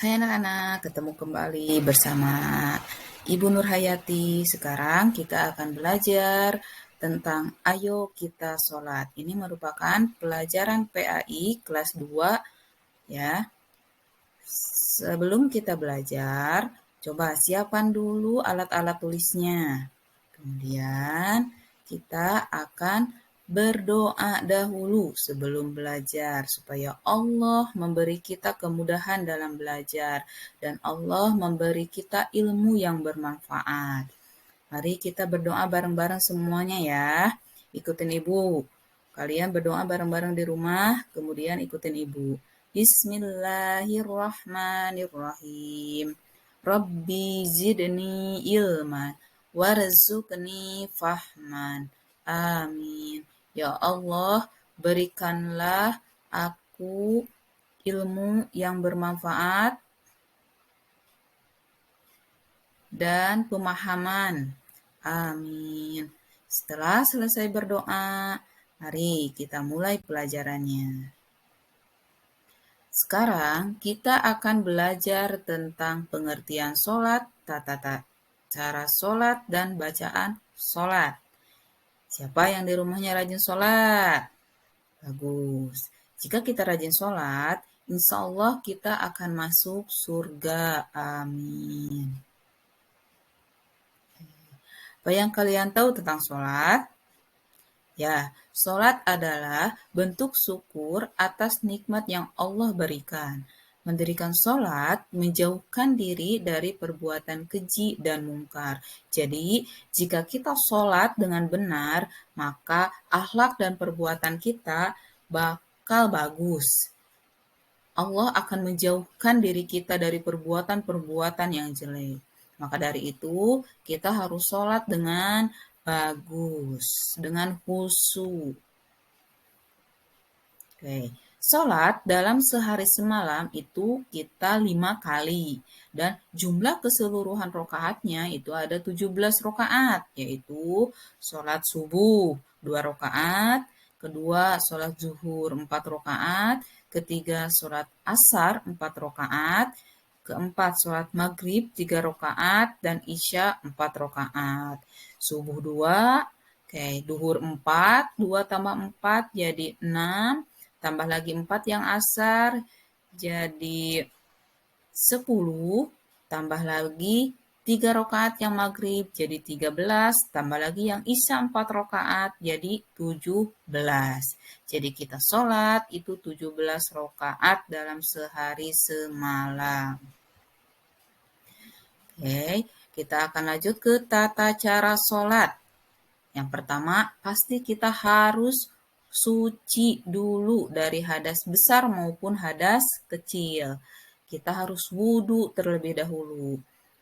Hai anak-anak, ketemu kembali bersama Ibu Nurhayati. Sekarang kita akan belajar tentang Ayo Kita Sholat. Ini merupakan pelajaran PAI kelas 2 ya. Sebelum kita belajar, coba siapkan dulu alat-alat tulisnya. Kemudian kita akan berdoa dahulu sebelum belajar supaya Allah memberi kita kemudahan dalam belajar dan Allah memberi kita ilmu yang bermanfaat. Mari kita berdoa bareng-bareng semuanya ya. Ikutin Ibu. Kalian berdoa bareng-bareng di rumah, kemudian ikutin Ibu. Bismillahirrahmanirrahim. Rabbi zidni ilman warzuqni fahman. Amin. Ya Allah, berikanlah aku ilmu yang bermanfaat dan pemahaman. Amin. Setelah selesai berdoa, mari kita mulai pelajarannya. Sekarang kita akan belajar tentang pengertian sholat, tata cara sholat, dan bacaan sholat. Siapa yang di rumahnya rajin sholat? Bagus. Jika kita rajin sholat, insya Allah kita akan masuk surga. Amin. Apa yang kalian tahu tentang sholat? Ya, sholat adalah bentuk syukur atas nikmat yang Allah berikan. Mendirikan sholat menjauhkan diri dari perbuatan keji dan mungkar. Jadi, jika kita sholat dengan benar, maka akhlak dan perbuatan kita bakal bagus. Allah akan menjauhkan diri kita dari perbuatan-perbuatan yang jelek. Maka dari itu, kita harus sholat dengan bagus, dengan khusyuk. Oke, sholat dalam sehari semalam itu kita 5 kali. Dan jumlah keseluruhan rokaatnya itu ada 17 rokaat, yaitu sholat subuh 2 rokaat, kedua sholat zuhur 4 rokaat, ketiga sholat asar 4 rokaat, keempat sholat maghrib 3 rokaat, dan isya 4 rokaat. Subuh 2, oke, duhur 4, 2 tambah 4 jadi 6, tambah lagi 4 yang asar jadi 10, tambah lagi 3 rakaat yang maghrib jadi 13, tambah lagi yang isya 4 rakaat jadi 17. Jadi kita sholat itu 17 rakaat dalam sehari semalam. Oke, kita akan lanjut ke tata cara sholat. Yang pertama, pasti kita harus suci dulu dari hadas besar maupun hadas kecil. Kita harus wudhu terlebih dahulu.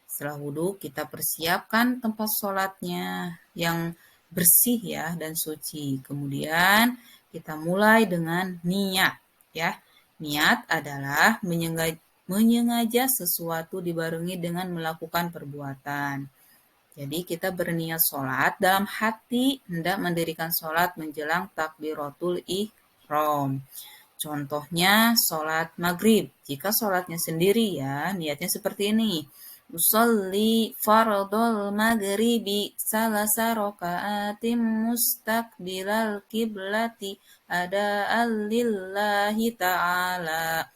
Setelah wudhu, kita persiapkan tempat sholatnya yang bersih ya dan suci. Kemudian kita mulai dengan niat ya. Niat adalah menyengaja sesuatu dibarengi dengan melakukan perbuatan. Jadi kita berniat sholat dalam hati hendak mendirikan sholat menjelang takbiratul ihram. Contohnya sholat maghrib. Jika sholatnya sendiri ya, niatnya seperti ini. Usolli fardol maghribi salasa rokaatim mustaqbilal kiblati ada'an lillahi ta'ala.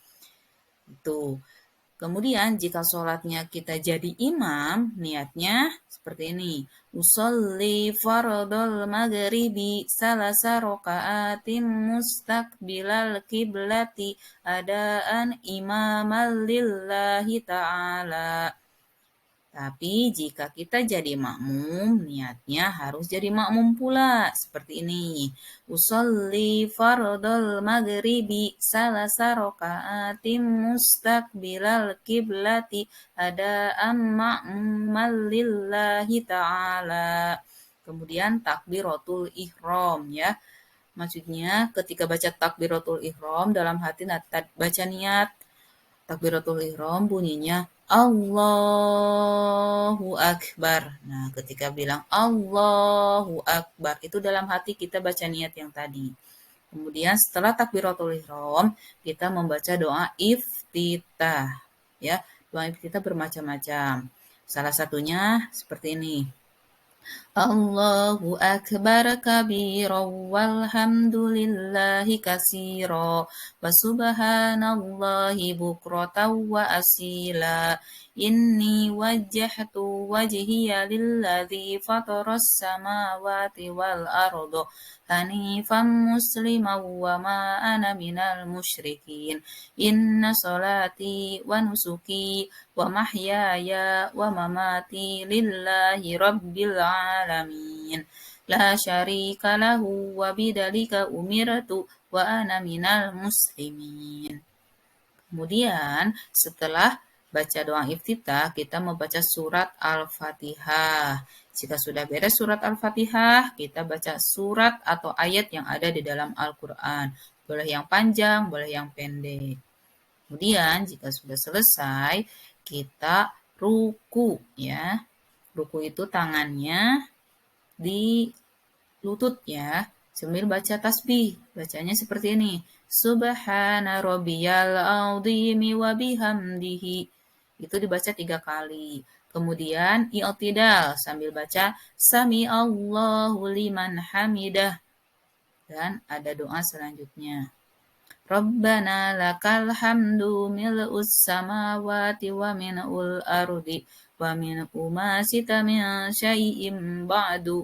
Itu. Kemudian jika sholatnya kita jadi imam, niatnya seperti ini. Usolli fardol maghribi salasa rokaatim mustaqbilal kiblati adaan imaman lillahi ta'ala. Tapi jika kita jadi makmum, niatnya harus jadi makmum pula. Seperti ini. Usolli fardol maghribi salasa rokaatim mustaqbilal kiblati adaan ma'muman lillahi ta'ala. Kemudian takbiratul ihram ya. Maksudnya ketika baca takbiratul ihram dalam hati baca niat. Takbiratul ihram bunyinya Allahu Akbar. Nah, ketika bilang Allahu Akbar, itu dalam hati kita baca niat yang tadi. Kemudian setelah takbiratul ihram, kita membaca doa iftitah. ya. Doa iftitah bermacam-macam. Salah satunya seperti ini. Allahu akbar kabira walhamdulillahi katsira wa subhanallahi bukratan wa asila. Inni wajjahtu wajhiya lilladzi fataras samawati wal arda hanifan musliman wa ma ana minal musyrikin. Inna salati wa nusuki wa mahyaya wa mamati lillahi rabbil alamin. La syarika lahu wa bidzalika umirtu wa ana minal muslimin. Kemudian setelah baca doa iftitah, kita membaca surat Al-Fatihah. Jika sudah beres surat Al-Fatihah, kita baca surat atau ayat yang ada di dalam Al-Quran. Boleh yang panjang, boleh yang pendek. Kemudian jika sudah selesai, kita ruku ya. Ruku itu tangannya di lutut ya, sambil baca tasbih. Bacanya seperti ini. Subhana rabbiyal azimi wa bihamdihi. Itu dibaca 3 kali. Kemudian i'tidal sambil baca sami Allahu liman hamidah. Dan ada doa selanjutnya. Rabbana lakal hamdu mil'us samawati wa min'ul ardi wa min'u ma sita min syai'im ba'du.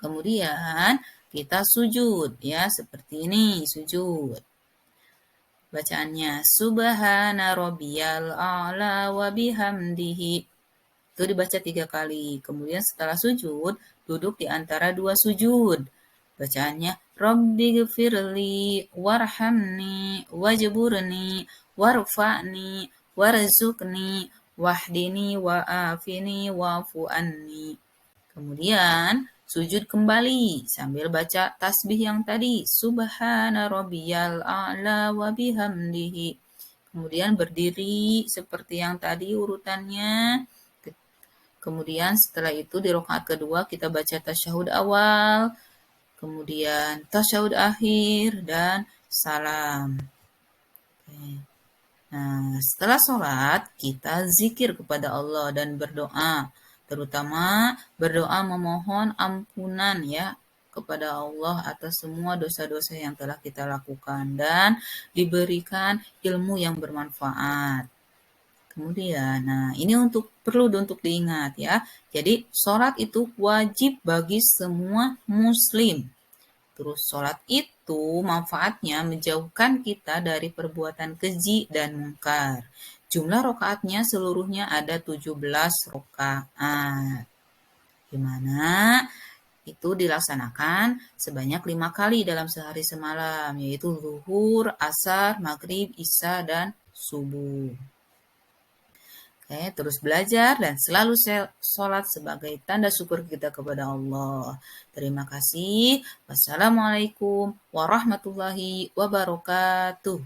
Kemudian kita sujud ya, seperti ini sujud. Bacaannya subhana rabbiyal a'la wa bihamdihi. Itu dibaca 3 kali. Kemudian setelah sujud, duduk di antara 2 sujud. Bacaannya Rabbighfirli warhamni wajburni warfa'ni warzuqni wahdini wa'afini wa'fu anni. Kemudian sujud kembali sambil baca tasbih yang tadi. Subhana rabbiyal a'la wa bihamdihi. Kemudian berdiri seperti yang tadi urutannya. Kemudian setelah itu di rakaat kedua kita baca tasyahud awal, kemudian tasyahud akhir, dan salam. Oke. Nah, setelah sholat, kita zikir kepada Allah dan berdoa. Terutama berdoa memohon ampunan ya kepada Allah atas semua dosa-dosa yang telah kita lakukan. Dan diberikan ilmu yang bermanfaat. Kemudian, nah ini perlu untuk diingat ya. Jadi sholat itu wajib bagi semua muslim. Terus sholat itu manfaatnya menjauhkan kita dari perbuatan keji dan mungkar. Jumlah rakaatnya seluruhnya ada 17 rakaat. Di mana itu dilaksanakan sebanyak 5 kali dalam sehari semalam, yaitu zuhur, asar, maghrib, isya, dan subuh. Terus belajar dan selalu sholat sebagai tanda syukur kita kepada Allah. Terima kasih. Wassalamualaikum warahmatullahi wabarakatuh.